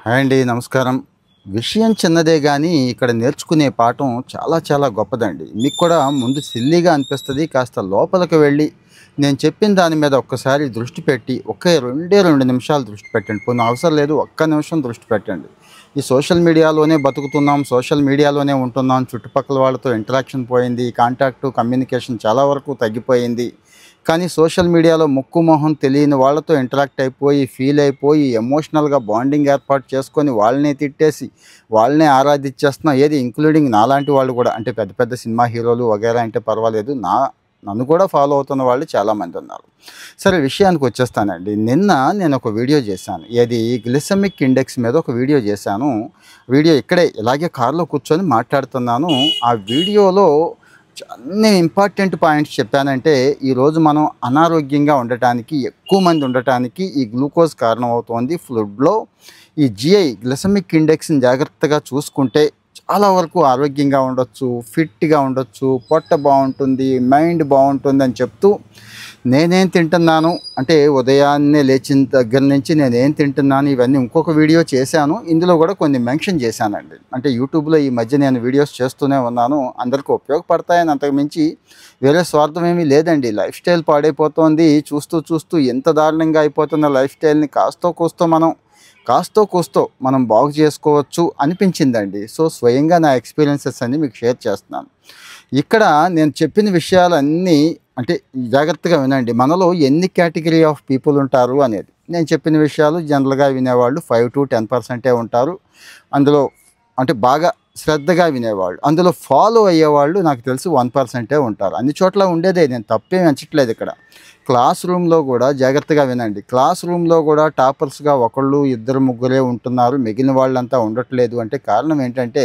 Hi అండి, నమస్కారం. విషయం చిన్నదే గానీ, ఇక్కడ నేర్చుకునే పాఠం చాలా చాలా గొప్పదండి. మీకు కూడా ముందు సిల్లీగా అనిపిస్తది. కాస్త లోపలికి వెళ్ళి, నేను చెప్పిన దాని మీద ఒక్కసారి దృష్టి పెట్టి, ఒకే 2 నిమిషాలు దృష్టి పెట్టండి. పోనీ అవసరం లేదు, ఒక్క నిమిషం దృష్టి పెట్టండి. ఈ సోషల్ మీడియాలోనే బతుకుతున్నాం, సోషల్ మీడియాలోనే ఉంటున్నాం, చుట్టుపక్కల వాళ్ళతో ఇంటరాక్షన్ పోయింది, కాంటాక్టు, కమ్యూనికేషన్ చాలా వరకు తగ్గిపోయింది. కానీ సోషల్ మీడియాలో ముక్కు మొహం తెలియని వాళ్ళతో ఇంటరాక్ట్ అయిపోయి, ఫీల్ అయిపోయి, ఎమోషనల్‌గా బాండింగ్ ఏర్పాటు చేసుకొని, వాళ్ళనే తిట్టేసి, వాళ్ళనే ఆరాధించేస్తున్నాం. ఏది ఇంక్లూడింగ్ నాలాంటి వాళ్ళు కూడా. అంటే పెద్ద పెద్ద సినిమా హీరోలు వగైరా అంటే పర్వాలేదు. నన్ను కూడా ఫాలో అవుతున్న వాళ్ళు చాలామంది ఉన్నారు. సరే, విషయానికి వచ్చేస్తానండి. నిన్న నేను ఒక వీడియో చేశాను. ఏది గ్లిసెమిక్ ఇండెక్స్ మీద ఒక వీడియో చేశాను. వీడియో ఇక్కడే ఇలాగే కార్‌లో కూర్చొని మాట్లాడుతున్నాను. ఆ వీడియోలో అన్ని ఇంపార్టెంట్ పాయింట్స్ చెప్పానంటే, ఈరోజు మనం అనారోగ్యంగా ఉండటానికి, ఎక్కువ మంది ఉండటానికి ఈ గ్లూకోజ్ కారణమవుతోంది. ఫుడ్‌లో ఈ గ్లిసెమిక్ ఇండెక్స్‌ని జాగ్రత్తగా చూసుకుంటే చాలా వరకు ఆరోగ్యంగా ఉండొచ్చు, ఫిట్‌గా ఉండొచ్చు, పొట్ట బావుంటుంది, మైండ్ బావుంటుందని చెప్తూ, నేనేం తింటున్నాను అంటే ఉదయాన్నే లేచిన దగ్గర నుంచి నేనేం తింటున్నాను ఇవన్నీ ఇంకొక వీడియో చేశాను. ఇందులో కూడా కొన్ని మెన్షన్ చేశానండి. అంటే యూట్యూబ్‌లో ఈ మధ్య నేను వీడియోస్ చేస్తూనే ఉన్నాను. అందరికీ ఉపయోగపడతాయని, అంతకు మించి వేరే స్వార్థం ఏమీ లేదండి. లైఫ్ స్టైల్ పాడైపోతోంది. చూస్తూ చూస్తూ ఎంత దారుణంగా అయిపోతున్న లైఫ్ స్టైల్‌ని కాస్తో కూస్తో మనం బాగు చేసుకోవచ్చు అనిపించిందండి. సో, స్వయంగా నా ఎక్స్‌పీరియన్సెస్ అన్నీ మీకు షేర్ చేస్తున్నాను. ఇక్కడ నేను చెప్పిన విషయాలన్నీ అంటే జాగ్రత్తగా వినండి. మనలో ఎన్ని కేటగిరీ ఆఫ్ పీపుల్ ఉంటారు అనేది. నేను చెప్పిన విషయాలు జనరల్‌గా వినేవాళ్ళు 5-10% ఉంటారు. అందులో అంటే బాగా శ్రద్ధగా వినేవాళ్ళు. అందులో ఫాలో అయ్యేవాళ్ళు నాకు తెలిసి 1% ఉంటారు. అన్ని చోట్ల ఉండేదే, నేను తప్పేం ఎంచట్లేదు ఇక్కడ. క్లాస్ రూమ్‌లో కూడా జాగ్రత్తగా వినండి. క్లాస్ రూమ్‌లో కూడా టాపర్స్‌గా ఒకళ్ళు, ఇద్దరు, ముగ్గురే ఉంటున్నారు. మిగిలిన వాళ్ళంతా ఉండట్లేదు అంటే కారణం ఏంటంటే,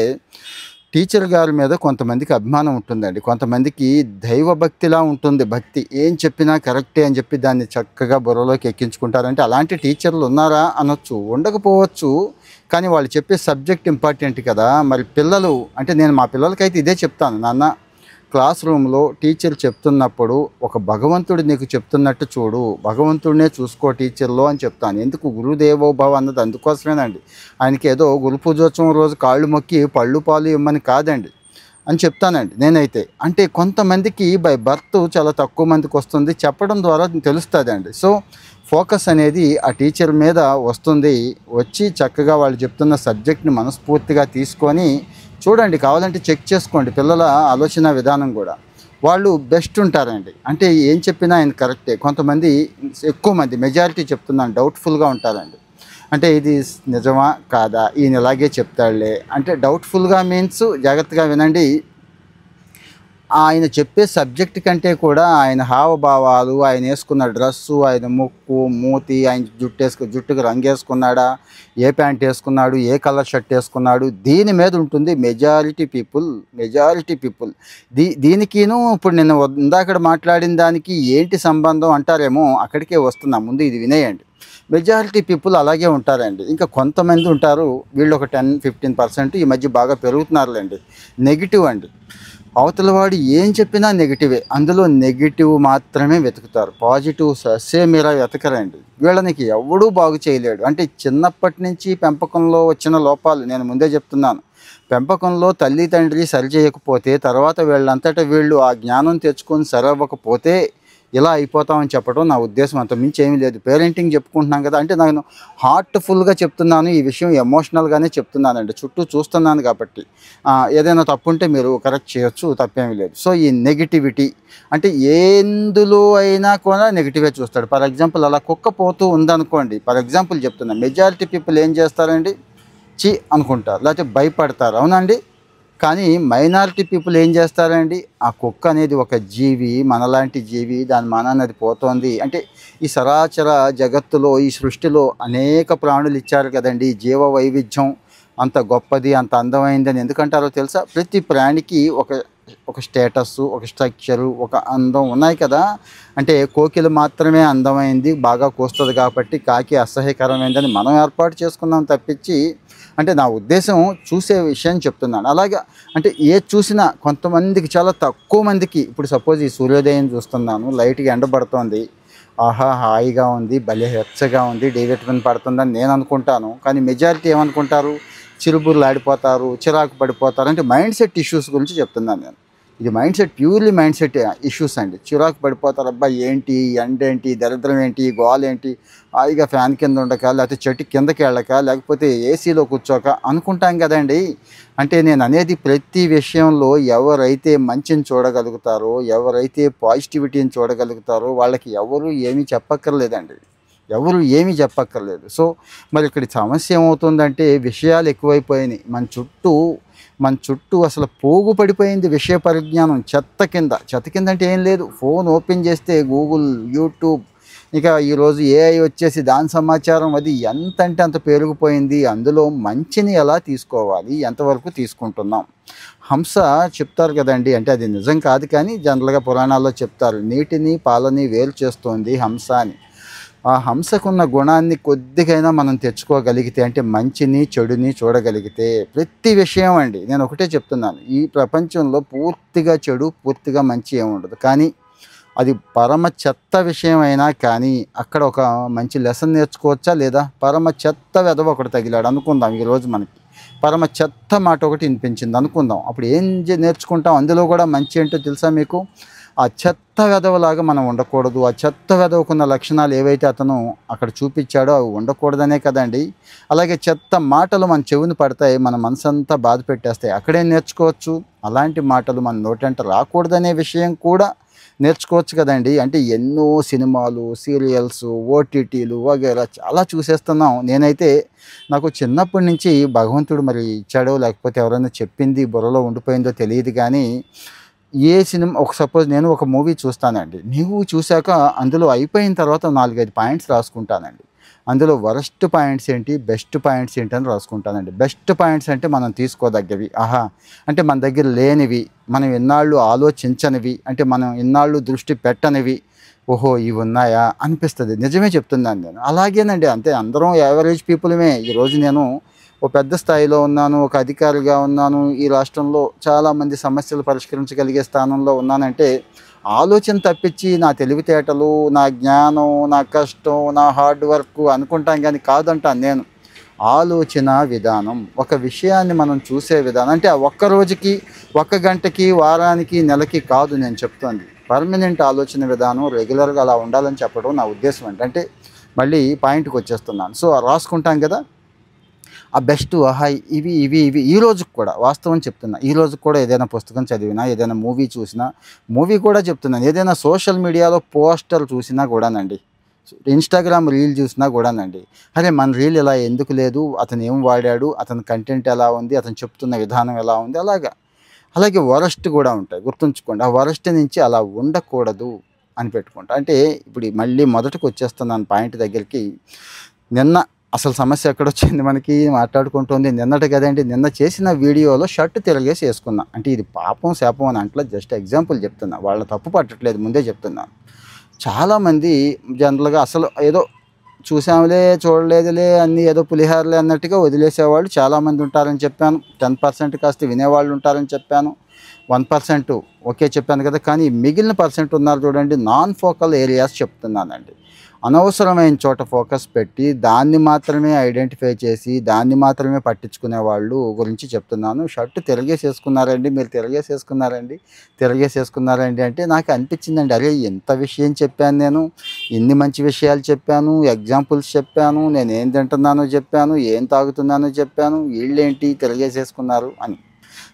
టీచర్ గారి మీద కొంతమందికి అభిమానం ఉంటుందండి. కొంతమందికి దైవభక్తిలా ఉంటుంది భక్తి. ఏం చెప్పినా కరెక్టే అని చెప్పి దాన్ని చక్కగా బుర్రలోకి ఎక్కించుకుంటారంటే అలాంటి టీచర్లు ఉన్నారా అనొచ్చు. ఉండకపోవచ్చు. కానీ వాళ్ళు చెప్పే సబ్జెక్ట్ ఇంపార్టెంట్ కదా! మరి పిల్లలు అంటే నేను మా పిల్లలకైతే ఇదే చెప్తాను. నాన్న, క్లాస్ రూమ్‌లో టీచర్ చెప్తున్నప్పుడు ఒక భగవంతుడు నీకు చెప్తున్నట్టు చూడు. భగవంతుడినే చూసుకో టీచర్‌లో అని చెప్తాను. ఎందుకు గురుదేవో భవ అన్నది అందుకోసమేనండి. ఆయనకేదో గురు పూజోత్సవం రోజు కాళ్ళు మొక్కి పళ్ళు పాలు ఇమ్మని కాదండి అని చెప్తానండి నేనైతే. అంటే కొంతమందికి బై బర్త్ చాలా తక్కువ మందికొస్తుంది. చెప్పడం ద్వారా తెలుస్తదండి. సో, ఫోకస్ అనేది ఆ టీచర్ మీద వస్తుంది. వచ్చి చక్కగా వాళ్ళు చెప్తున్న సబ్జెక్ట్‌ని మనస్ఫూర్తిగా తీసుకొని చూడండి, కావాలంటే చెక్ చేసుకోండి పిల్లల ఆలోచన విధానం కూడా. వాళ్ళు బెస్ట్ ఉంటారండి. అంటే ఏం చెప్పినా ఆయన కరెక్టే. కొంతమంది, ఎక్కువ మంది, మెజారిటీ చెప్తున్నాను, డౌట్‌ఫుల్‌గా ఉంటారండి. అంటే ఇది నిజమా? కాదా? ఈయన ఇలాగే చెప్తాడులే అంటే డౌట్‌ఫుల్‌గా మీన్స్ జాగ్రత్తగా వినండి. ఆయన చెప్పే సబ్జెక్ట్ కంటే కూడా ఆయన హావభావాలు, ఆయన వేసుకున్న డ్రెస్సు, ఆయన ముక్కు, మూతి, ఆయన జుట్టుకి రంగేసుకున్నాడా, ఏ ప్యాంట్ వేసుకున్నాడు, ఏ కలర్ షర్ట్ వేసుకున్నాడు, దీని మీద ఉంటుంది మెజారిటీ పీపుల్. దీనికిను ఇప్పుడు నేను ఇందాకడ మాట్లాడిన దానికి ఏంటి సంబంధం అంటారేమో, అక్కడికే వస్తున్నా. ముందు ఇది వినేయండి. మెజారిటీ పీపుల్ అలాగే ఉంటారండి. ఇంకా కొంతమంది ఉంటారు, వీళ్ళు ఒక 10-15% ఈ మధ్య బాగా పెరుగుతున్నారులేండి. నెగిటివ్ అండి. అవతల వాడు ఏం చెప్పినా నెగిటివే. అందులో నెగిటివ్ మాత్రమే వెతుకుతారు. పాజిటివ్ ససేమిరా వెతకరండి. వీళ్ళనికి ఎవడూ బాగు చేయలేడు. అంటే చిన్నప్పటి నుంచి పెంపకంలో వచ్చిన లోపాలు నేను ముందే చెప్తున్నాను. పెంపకంలో తల్లి తండ్రి సరిచేయకపోతే తర్వాత వీళ్ళంతట వీళ్ళు ఆ జ్ఞానం తెచ్చుకొని సరవ్వకపోతే ఇలా అయిపోతామని చెప్పడం నా ఉద్దేశం. అంత మించి ఏమీ లేదు. పేరెంటింగ్ చెప్పుకుంటున్నాం కదా, అంటే నేను హార్ట్‌ఫుల్‌గా చెప్తున్నాను. ఈ విషయం ఎమోషనల్‌గానే చెప్తున్నానండి. చుట్టూ చూస్తున్నాను కాబట్టి. ఏదైనా తప్పుంటే మీరు కరెక్ట్ చేయొచ్చు, తప్పేమీ లేదు. సో, ఈ నెగటివిటీ అంటే ఎందులో అయినా కూడా నెగటివే చూస్తాడు. ఫర్ ఎగ్జాంపుల్, అలా కుక్క పోతూ ఉందనుకోండి, ఫర్ ఎగ్జాంపుల్ చెప్తున్నా, మెజారిటీ పీపుల్ ఏం చేస్తారండి? ఛీ అనుకుంటారు, లేకపోతే భయపడతారు. అవునండి? కానీ మైనారిటీ పీపుల్ ఏం చేస్తారండి? ఆ కుక్క అనేది ఒక జీవి, మనలాంటి జీవి, దాని మానాన అది పోతోంది. అంటే ఈ సరాచర జగత్తులో, ఈ సృష్టిలో అనేక ప్రాణులు ఇచ్చారు కదండి. జీవ వైవిధ్యం అంత గొప్పది, అంత అందమైంది అని ఎందుకంటారో తెలుసా? ప్రతి ప్రాణికి ఒక స్టేటస్సు, ఒక స్ట్రక్చరు, ఒక అందం ఉన్నాయి కదా. అంటే కోకిల మాత్రమే అందమైంది, బాగా కూస్తుంది కాబట్టి కాకి అసహ్యకరమైందని మనం ఏర్పాటు చేసుకున్నాం తప్పించి, అంటే నా ఉద్దేశం చూసే విషయం చెప్తున్నాను. అలాగా అంటే ఏది చూసినా కొంతమందికి, చాలా తక్కువ మందికి, ఇప్పుడు సపోజ్ ఈ సూర్యోదయం చూస్తున్నాను, లైట్‌గా ఎండ పడుతోంది. ఆహా హాయిగా ఉంది, భలే వెచ్చగా ఉంది, డి విటమిన్ పడుతుందని నేను అనుకుంటాను. కానీ మెజారిటీ ఏమనుకుంటారు, చిరుబుర్లు ఆడిపోతారు, చిరాకు పడిపోతారు. అంటే మైండ్ సెట్ ఇష్యూస్ గురించి చెప్తున్నాను నేను. ఇది mind set, purely mind set issues అండి. చిరాకు పడిపోతారు, అబ్బా ఏంటి ఎండేంటి, దరిద్రం ఏంటి, గోల ఏంటి, హాయిగా ఫ్యాన్ కింద ఉండక, లేకపోతే చెట్టు కిందకి వెళ్ళక, లేకపోతే ఏసీలో కూర్చోక అనుకుంటాం కదండి. అంటే నేను అనేది ప్రతి విషయంలో ఎవరైతే మంచిని చూడగలుగుతారో, ఎవరైతే పాజిటివిటీని చూడగలుగుతారో వాళ్ళకి ఎవరు ఏమీ చెప్పక్కర్లేదండి. ఎవరు ఏమీ చెప్పక్కర్లేదు. సో మరి ఇక్కడ సమస్య ఏమవుతుందంటే విషయాలు ఎక్కువైపోయినాయి. మన చుట్టూ అసలు పోగు పడిపోయింది విషయ పరిజ్ఞానం. చెత్త కింద అంటే ఏం లేదు. ఫోన్ ఓపెన్ చేస్తే గూగుల్, యూట్యూబ్, ఇక ఈరోజు ఏఐ వచ్చేసి దాని సమాచారం అది ఎంత అంటే అంత పెరిగిపోయింది. అందులో మంచిని ఎలా తీసుకోవాలి, ఎంతవరకు తీసుకుంటున్నాం. హంస చెప్తారు కదండి, అంటే అది నిజం కాదు కానీ జనరల్గా పురాణాల్లో చెప్తారు, నీటిని పాలని వేరు చేస్తోంది హంస అని. ఆ హంసకున్న గుణాన్ని కొద్దిగైనా మనం తెచ్చుకోగలిగితే, అంటే మంచిని చెడుని చూడగలిగితే, ప్రతి విషయం అండి నేను ఒకటే చెప్తున్నాను, ఈ ప్రపంచంలో పూర్తిగా చెడు పూర్తిగా మంచి ఏముండదు. కానీ అది పరమ చెత్త విషయం అయినా కానీ అక్కడ ఒక మంచి లెసన్ నేర్చుకోవచ్చా లేదా? పరమ చెత్త వెధవ ఒకటి తగిలాడు అనుకుందాం, ఈరోజు మనకి పరమ చెత్త మాట ఒకటి వినిపించింది అనుకుందాం. అప్పుడు ఏం నేర్చుకుంటాం? అందులో కూడా మంచి ఏంటో తెలుసా మీకు? ఆ చెత్త వెధవలాగా మనం ఉండకూడదు. ఆ చెత్త వెధవకున్న లక్షణాలు ఏవైతే అతను అక్కడ చూపించాడో అవి ఉండకూడదనే కదండి. అలాగే చెత్త మాటలు మన చెవిని పడతాయి, మన మనసంతా బాధ పెట్టేస్తాయి. అక్కడేం నేర్చుకోవచ్చు? అలాంటి మాటలు మన నోటంట రాకూడదనే విషయం కూడా నేర్చుకోవచ్చు కదండి. అంటే ఎన్నో సినిమాలు, సీరియల్స్, ఓటీటీలు వగైరా చాలా చూసేస్తున్నాం. నేనైతే నాకు చిన్నప్పటి నుంచి భగవంతుడు మరి ఇచ్చాడో లేకపోతే ఎవరైనా చెప్పింది బుర్రలో ఉండిపోయిందో తెలియదు కానీ, ఏ సినిమా ఒక సపోజ్ నేను ఒక మూవీ చూస్తానండి. మూవీ చూశాక అందులో అయిపోయిన తర్వాత 4, 5 పాయింట్స్ రాసుకుంటానండి. అందులో వరస్ట్ పాయింట్స్ ఏంటి, బెస్ట్ పాయింట్స్ ఏంటి అని రాసుకుంటానండి. బెస్ట్ పాయింట్స్ అంటే మనం తీసుకోదగ్గవి, ఆహా అంటే మన దగ్గర లేనివి, మనం ఇన్నాళ్ళు ఆలోచించనివి, అంటే మనం ఇన్నాళ్ళు దృష్టి పెట్టనివి, ఓహో ఇవి ఉన్నాయా అనిపిస్తుంది. నిజమే చెప్తున్నాను నేను. అలాగేనండి, అంతే అందరం యావరేజ్ పీపుల్మే. ఈరోజు నేను ఓ పెద్ద స్థాయిలో ఉన్నాను, ఒక అధికారిగా ఉన్నాను, ఈ రాష్ట్రంలో చాలామంది సమస్యలు పరిష్కరించగలిగే స్థానంలో ఉన్నానంటే ఆలోచన తప్పించి నా తెలివితేటలు, నా జ్ఞానం, నా కష్టం, నా హార్డ్ వర్క్ అనుకుంటాం కానీ కాదంటాను నేను. ఆలోచన విధానం, ఒక విషయాన్ని మనం చూసే విధానం, అంటే ఆ ఒక్క రోజుకి, ఒక్క గంటకి, వారానికి, నెలకి కాదు నేను చెప్తోంది. పర్మనెంట్ ఆలోచన విధానం రెగ్యులర్గా అలా ఉండాలని చెప్పడం నా ఉద్దేశం అంటే మళ్ళీ పాయింట్కి వచ్చేస్తున్నాను. సో రాసుకుంటాం కదా, ఆ బెస్ట్ ఆహా ఇవి ఇవి ఇవి ఈ రోజుకి కూడా వాస్తవం చెప్తున్నా. ఈ రోజుకి కూడా ఏదైనా పుస్తకం చదివినా, ఏదైనా మూవీ చూసినా, మూవీ కూడా చెప్తున్నాను, ఏదైనా సోషల్ మీడియాలో పోస్టర్ చూసినా కూడానండి, ఇన్స్టాగ్రామ్ రీల్ చూసినా కూడానండి, అరే మన రీల్ ఇలా ఎందుకు లేదు, అతను ఏం వాడాడు, అతని కంటెంట్ ఎలా ఉంది, అతను చెప్తున్న విధానం ఎలా ఉంది, అలాగే వరస్ట్ కూడా ఉంటాయి. గుర్తుంచుకోండి, ఆ వరస్ట్ నుంచి అలా ఉండకూడదు అని పెట్టుకుంటా. అంటే ఇప్పుడు మళ్ళీ మొదటికి వచ్చేస్తున్నాను పాయింట్ దగ్గరికి. నిన్న అసలు సమస్య ఎక్కడొచ్చింది మనకి మాట్లాడుకుంటుంది, నిన్నటి కదండి. నిన్న చేసిన వీడియోలో షర్ట్ తిరగేసి వేసుకున్నా. అంటే ఇది పాపం శాపం అని అంటలో జస్ట్ ఎగ్జాంపుల్ చెప్తున్నా, వాళ్ళ తప్పు పట్టట్లేదు, ముందే చెప్తున్నాను. చాలామంది జనరల్గా అసలు ఏదో చూసాములే చూడలేదులే అన్నీ ఏదో పులిహారలే అన్నట్టుగా వదిలేసేవాళ్ళు చాలామంది ఉంటారని చెప్పాను. 10% కాస్త వినేవాళ్ళు ఉంటారని చెప్పాను. 1% ఓకే చెప్పాను కదా. కానీ మిగిలిన పర్సెంట్ ఉన్నారు చూడండి, నాన్ ఫోకల్ ఏరియాస్ చెప్తున్నానండి. అనవసరమైన చోట ఫోకస్ పెట్టి దాన్ని మాత్రమే ఐడెంటిఫై చేసి దాన్ని మాత్రమే పట్టించుకునే వాళ్ళు గురించి చెప్తున్నాను. షర్ట్ తిరగేసేసుకున్నారండి, మీరు తిరగేసేసుకున్నారండి అంటే నాకు అనిపించిందండి, అరే ఎంత విషయం చెప్పాను నేను, ఎన్ని మంచి విషయాలు చెప్పాను, ఎగ్జాంపుల్స్ చెప్పాను, నేను ఏం తింటున్నానో చెప్పాను, ఏం తాగుతున్నానో చెప్పాను, వీళ్ళేంటి తిరగేసేసుకున్నారు అని.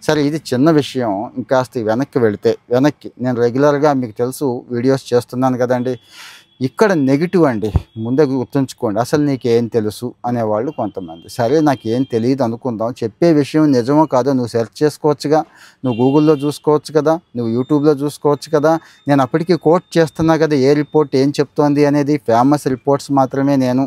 సరే ఇది చిన్న విషయం. ఇంకాస్త వెనక్కి నేను రెగ్యులర్గా మీకు తెలుసు వీడియోస్ చేస్తున్నాను కదండి. ఇక్కడ నెగిటివ్ అండి, ముందే గుర్తుంచుకోండి. అసలు నీకేం తెలుసు అనేవాళ్ళు కొంతమంది. సరే నాకేం తెలియదు అనుకుందాం, చెప్పే విషయం నిజమో కాదో నువ్వు సెర్చ్ చేసుకోవచ్చుగా, నువ్వు గూగుల్లో చూసుకోవచ్చు కదా, నువ్వు యూట్యూబ్లో చూసుకోవచ్చు కదా. నేను అప్పటికీ కోట్ చేస్తున్నా కదా, ఏ రిపోర్ట్ ఏం చెప్తోంది అనేది. ఫేమస్ రిపోర్ట్స్ మాత్రమే నేను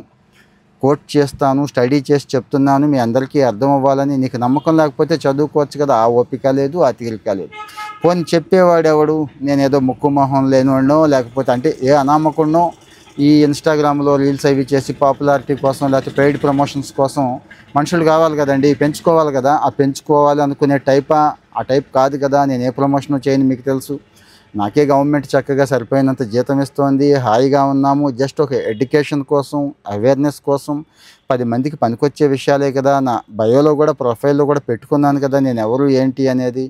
కోట్ చేస్తాను, స్టడీ చేసి చెప్తున్నాను, మీ అందరికీ అర్థం అవ్వాలని. నీకు నమ్మకం లేకపోతే చదువుకోవచ్చు కదా, ఆ ఓపిక లేదు, ఆ తీరిక లేదు. పోనీ చెప్పేవాడెవడు, నేను ఏదో ముక్కు మొహం లేనివాడినో లేకపోతే అంటే ఏ అనామకుడినో ఈ ఇన్స్టాగ్రామ్లో రీల్స్ అవి చేసి పాపులారిటీ కోసం లేకపోతే పెయిడ్ ప్రమోషన్స్ కోసం మనుషులు కావాలి కదండి, పెంచుకోవాలి కదా. ఆ పెంచుకోవాలి అనుకునే టైపా? ఆ టైప్ కాదు కదా. నేను ఏ ప్రమోషన్ చేయను మీకు తెలుసు. నాకే గవర్నమెంట్ చక్కగా సరిపోయినంత జీతం ఇస్తోంది, హాయిగా ఉన్నాము. జస్ట్ ఒక ఎడ్యుకేషన్ కోసం, అవేర్నెస్ కోసం, 10 మందికి పనికొచ్చే విషయాలే కదా, నా బయోలో కూడా ప్రొఫైల్‌లో కూడా పెట్టుకున్నాను కదా నేను ఎవరు ఏంటి అనేది.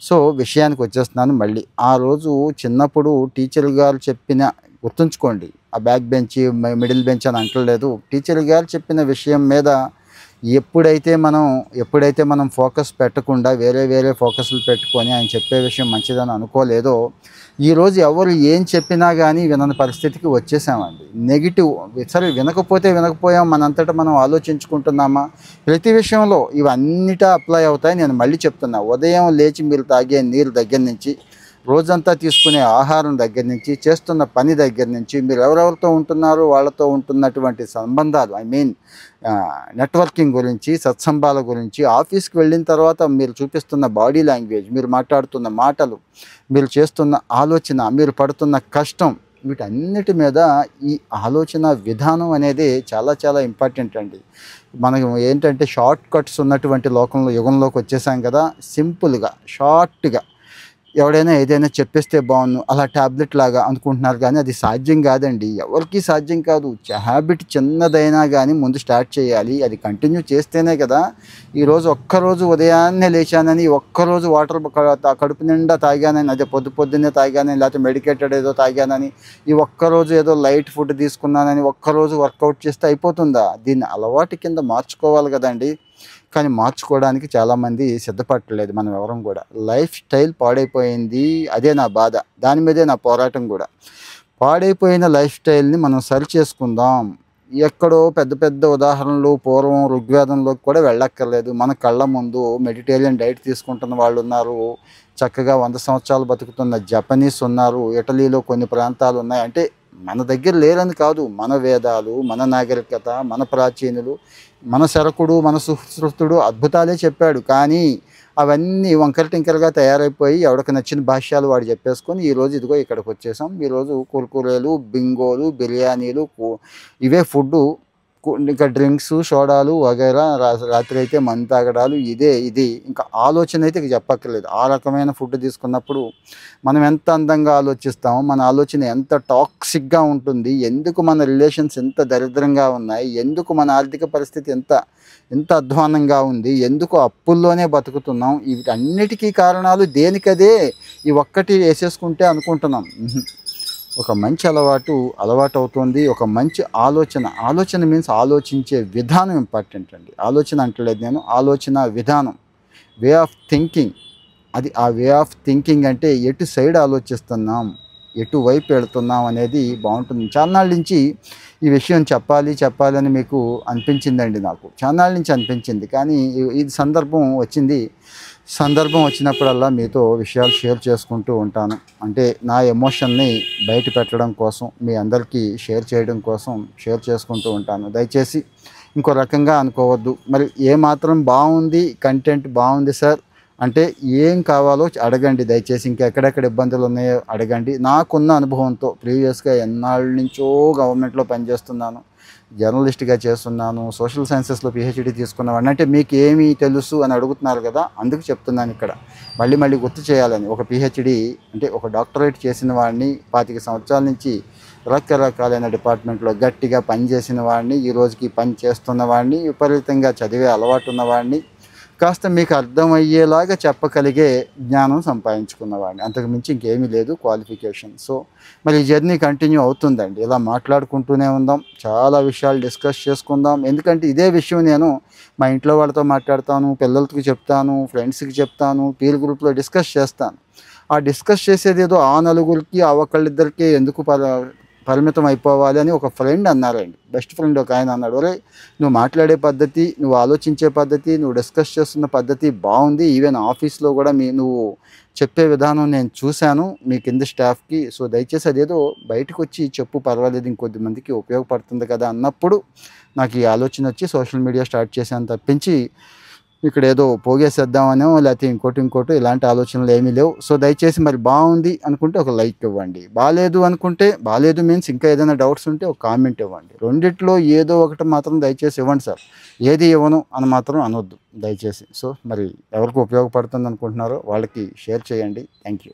సో, విషయానికి వచ్చేస్తున్నాను మళ్ళీ. ఆ రోజు చిన్నప్పుడు టీచర్ గారు చెప్పిన, గుర్తుంచుకోండి, ఆ బ్యాక్ బెంచ్, మిడిల్ బెంచ్ అని అంటలేదు. టీచర్ గారు చెప్పిన విషయం మీద ఎప్పుడైతే మనం ఫోకస్ పెట్టకుండా వేరే వేరే ఫోకస్‌లు పెట్టుకొని ఆయన చెప్పే విషయం మంచిదని అనుకోలేదో, ఈరోజు ఎవరు ఏం చెప్పినా గానీ వినని పరిస్థితికి వచ్చేసామండి. నెగెటివ్, సరే వినకపోతే వినకపోయాం, మనంతట మనం ఆలోచించుకుంటున్నామా? ప్రతి విషయంలో ఇవన్నిటా అప్లై అవుతాయి. నేను మళ్ళీ చెప్తున్నా, ఉదయం లేచి మీరు తాగే నీరు దగ్గర నుంచి, రోజంతా తీసుకునే ఆహారం దగ్గర నుంచి, చేస్తున్న పని దగ్గర నుంచి, మీరు ఎవరెవరితో ఉంటున్నారో వాళ్ళతో ఉంటున్నటువంటి సంబంధాలు, ఐ మీన్ నెట్వర్కింగ్ గురించి, సత్సంబాల గురించి, ఆఫీస్‌కి వెళ్ళిన తర్వాత మీరు చూపిస్తున్న బాడీ లాంగ్వేజ్, మీరు మాట్లాడుతున్న మాటలు, మీరు చేస్తున్న ఆలోచన, మీరు పడుతున్న కష్టం, వీటన్నిటి మీద ఈ ఆలోచన విధానం అనేది చాలా చాలా ఇంపార్టెంట్ అండి. మనం ఏంటంటే షార్ట్ కట్స్ ఉన్నటువంటి యుగంలోకి వచ్చేసాం కదా. సింపుల్‌గా, షార్ట్‌గా ఎవడైనా ఏదైనా చెప్పేస్తే బావున్ను, అలా టాబ్లెట్ లాగా అనుకుంటున్నారు కానీ అది సాధ్యం కాదండి. ఎవరికీ సాధ్యం కాదు. హ్యాబిట్ చిన్నదైనా కానీ ముందు స్టార్ట్ చేయాలి. అది కంటిన్యూ చేస్తేనే కదా. ఈరోజు ఒక్కరోజు ఉదయాన్నే లేచానని, ఒక్కరోజు వాటర్ కడుపు నిండా తాగానని, అదే పొద్దున్నే తాగానని, లేకపోతే మెడికేటెడ్ ఏదో తాగానని, ఈ ఒక్కరోజు ఏదో లైట్ ఫుడ్ తీసుకున్నానని, ఒక్కరోజు వర్కౌట్ చేస్తే అయిపోతుందా? దీన్ని అలవాటు కింద మార్చుకోవాలి కదండి. కానీ మార్చుకోవడానికి చాలామంది సిద్ధపడట్లేదు, మనం ఎవరం కూడా. లైఫ్ స్టైల్ పాడైపోయింది. అదే నా బాధ. దాని మీదే నా పోరాటం కూడా. పాడైపోయిన లైఫ్ స్టైల్ని మనం సరి చేసుకుందాం. ఎక్కడో పెద్ద పెద్ద ఉదాహరణలు పూర్వం ఋగ్వేదంలోకి కూడా వెళ్ళక్కర్లేదు. మన కళ్ళ ముందు మెడిటేరియన్ డైట్ తీసుకుంటున్న వాళ్ళు ఉన్నారు. చక్కగా 100 సంవత్సరాలు బతుకుతున్న జపనీస్ ఉన్నారు. ఇటలీలో కొన్ని ప్రాంతాలు ఉన్నాయి. అంటే మన దగ్గర లేరని కాదు. మన వేదాలు, మన నాగరికత, మన ప్రాచీనులు, మన శరకుడు, మన సుశ్రుతుడు అద్భుతాలే చెప్పాడు. కానీ అవన్నీ వంకర టింకరగా తయారైపోయి ఎవడికి నచ్చిన భాష్యాలు వాడు చెప్పేసుకొని ఈరోజు ఇదిగో ఇక్కడికి వచ్చేసాం. ఈరోజు కుర్కురేలు, బింగోలు, బిర్యానీలు, ఇవే ఫుడ్డు. ఇంకా డ్రింక్స్, సోడాలు వగైరా, రాత్రి అయితే మందు తాగడాలు, ఇది ఇంకా ఆలోచన అయితే ఇక చెప్పక్కర్లేదు. ఆ రకమైన ఫుడ్ తీసుకున్నప్పుడు మనం ఎంత అందంగా ఆలోచిస్తామో, మన ఆలోచన ఎంత టాక్సిక్గా ఉంటుంది, ఎందుకు మన రిలేషన్స్ ఎంత దరిద్రంగా ఉన్నాయి, ఎందుకు మన ఆర్థిక పరిస్థితి ఎంత అధ్వానంగా ఉంది, ఎందుకు అప్పుల్లోనే బతుకుతున్నాం, వీటన్నిటికీ కారణాలు దేనికదే ఈ ఒక్కటి వేసేసుకుంటే అనుకుంటున్నాం. ఒక మంచి అలవాటు అవుతుంది. ఒక మంచి ఆలోచన మీన్స్ ఆలోచించే విధానం ఇంపార్టెంట్ అండి. ఆలోచన అంటలేదు నేను, ఆలోచన విధానం, వే ఆఫ్ థింకింగ్. అది ఆ వే ఆఫ్ థింకింగ్ అంటే ఎటు సైడ్ ఆలోచిస్తున్నాం, ఎటువైపు వెళుతున్నాం అనేది బాగుంటుంది. చాలానాళ్ళ నుంచి ఈ విషయం చెప్పాలని మీకు అనిపించిందండి. నాకు చాలానాళ్ళ నుంచి అనిపించింది. కానీ ఇది సందర్భం వచ్చినప్పుడల్లా మీతో విషయాలు షేర్ చేసుకుంటూ ఉంటాను. అంటే నా ఎమోషన్ని బయట పెట్టడం కోసం, మీ అందరికీ షేర్ చేయడం కోసం షేర్ చేసుకుంటూ ఉంటాను. దయచేసి ఇంకో రకంగా అనుకోవద్దు. మరి ఏమాత్రం బాగుంది, కంటెంట్ బాగుంది సార్ అంటే ఏం కావాలో అడగండి దయచేసి. ఇంకెక్కడెక్కడ ఇబ్బందులు ఉన్నాయో అడగండి. నాకున్న అనుభవంతో ప్రీవియస్గా ఎన్నాళ్ళ నుంచో గవర్నమెంట్లో పనిచేస్తున్నాను, జర్నలిస్ట్గా చేస్తున్నాను, సోషల్ సైన్సెస్లో పిహెచ్డి తీసుకున్నవాడిని. అంటే మీకు ఏమీ తెలుసు అని అడుగుతున్నారు కదా, అందుకు చెప్తున్నాను ఇక్కడ మళ్ళీ గుర్తు చేయాలని. ఒక పిహెచ్డి అంటే ఒక డాక్టరేట్ చేసిన వాడిని, 25 సంవత్సరాల నుంచి రకరకాలైన డిపార్ట్మెంట్లో గట్టిగా పనిచేసిన వాడిని, ఈ రోజుకి పని చేస్తున్న వాడిని, విపరీతంగా చదివే అలవాటు ఉన్నవాడిని, కాస్త మీకు అర్థమయ్యేలాగా చెప్పగలిగే జ్ఞానం సంపాదించుకున్నవాడిని. అంతకు మించి ఇంకేమీ లేదు క్వాలిఫికేషన్. సో మరి ఈ జర్నీ కంటిన్యూ అవుతుందండి. ఇలా మాట్లాడుకుంటూనే ఉందాం, చాలా విషయాలు డిస్కస్ చేసుకుందాం. ఎందుకంటే ఇదే విషయం నేను మా ఇంట్లో వాళ్ళతో మాట్లాడతాను, పిల్లలకి చెప్తాను, ఫ్రెండ్స్కి చెప్తాను, పీర్ గ్రూప్లో డిస్కస్ చేస్తాను. ఆ డిస్కస్ చేసేది ఏదో ఆ నలుగురికి, ఆ ఒకళ్ళిద్దరికి ఎందుకు పరిమితం అయిపోవాలి అని ఒక ఫ్రెండ్ అన్నారండి. బెస్ట్ ఫ్రెండ్ ఒక ఆయన అన్నాడు, ఒరే నువ్వు మాట్లాడే పద్ధతి, నువ్వు ఆలోచించే పద్ధతి, నువ్వు డిస్కస్ చేస్తున్న పద్ధతి బాగుంది. ఈవెన్ ఆఫీస్లో కూడా నువ్వు చెప్పే విధానం నేను చూశాను మీ కింద స్టాఫ్కి. సో దయచేసి అదేదో బయటకు వచ్చి చెప్పు, పర్వాలేదు, ఇంకొద్ది మందికి ఉపయోగపడుతుంది కదా అన్నప్పుడు నాకు ఈ ఆలోచన వచ్చి సోషల్ మీడియా స్టార్ట్ చేశాను తప్పించి ఇక్కడ ఏదో పోగేసేద్దామనో లేకపోతే ఇంకోటి ఇలాంటి ఆలోచనలు ఏమీ లేవు. సో దయచేసి మరి బాగుంది అనుకుంటే ఒక లైక్ ఇవ్వండి, బాలేదు అనుకుంటే, బాలేదు మీన్స్ ఇంకా ఏదైనా డౌట్స్ ఉంటే ఒక కామెంట్ ఇవ్వండి. రెండిట్లో ఏదో ఒకటి మాత్రం దయచేసి ఇవ్వండి సార్. ఏది ఇవ్వను అని మాత్రం అనొద్దు దయచేసి. సో మరి ఎవరికి ఉపయోగపడుతుంది అనుకుంటున్నారో వాళ్ళకి షేర్ చేయండి. Thank you.